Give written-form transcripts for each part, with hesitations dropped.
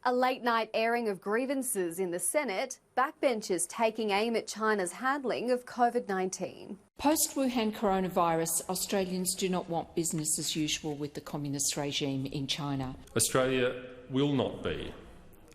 A late-night airing of grievances in the Senate, backbenchers taking aim at China's handling of COVID-19. Post-Wuhan coronavirus, Australians do not want business as usual with the communist regime in China. Australia will not be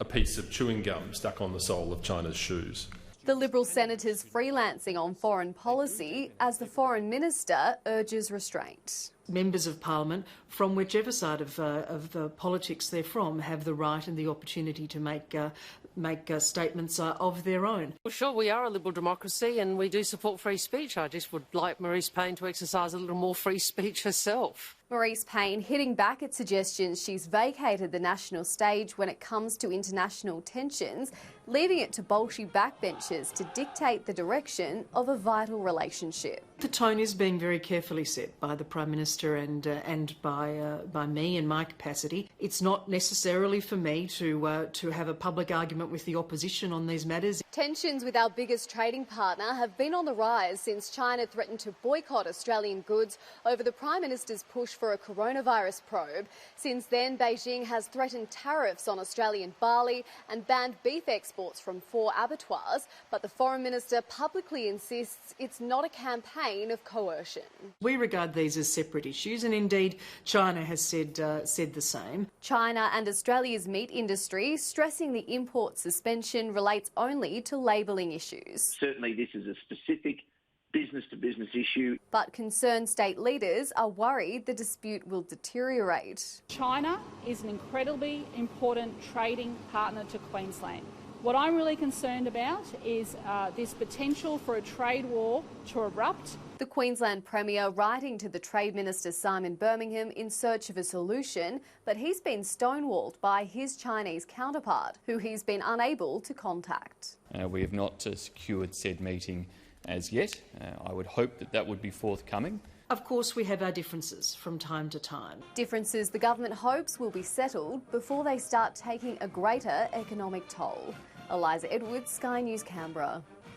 a piece of chewing gum stuck on the sole of China's shoes. The Liberal senators freelancing on foreign policy as the Foreign Minister urges restraint. Members of Parliament, from whichever side of the politics they're from, have the right and the opportunity to make statements of their own. Well, sure, we are a liberal democracy and we do support free speech. I just would like Marise Payne to exercise a little more free speech herself. Marise Payne hitting back at suggestions she's vacated the national stage when it comes to international tensions, leaving it to bolshy backbenchers to dictate the direction of a vital relationship. The tone is being very carefully set by the Prime Minister and by me in my capacity. It's not necessarily for me to have a public argument with the opposition on these matters. Tensions with our biggest trading partner have been on the rise since China threatened to boycott Australian goods over the Prime Minister's push for a coronavirus probe. Since then, Beijing has threatened tariffs on Australian barley and banned beef exports from 4 abattoirs, but the Foreign Minister publicly insists it's not a campaign of coercion. We regard these as separate issues, and indeed China has said the same. China and Australia's meat industry stressing the import suspension relates only to labelling issues. Certainly this is a specific business-to-business issue. But concerned state leaders are worried the dispute will deteriorate. China is an incredibly important trading partner to Queensland. What I'm really concerned about is this potential for a trade war to erupt. The Queensland Premier writing to the Trade Minister Simon Birmingham in search of a solution, but he's been stonewalled by his Chinese counterpart, who he's been unable to contact. We have not secured said meeting as yet. I would hope that would be forthcoming. Of course, we have our differences from time to time. Differences the government hopes will be settled before they start taking a greater economic toll. Eliza Edwards, Sky News, Canberra.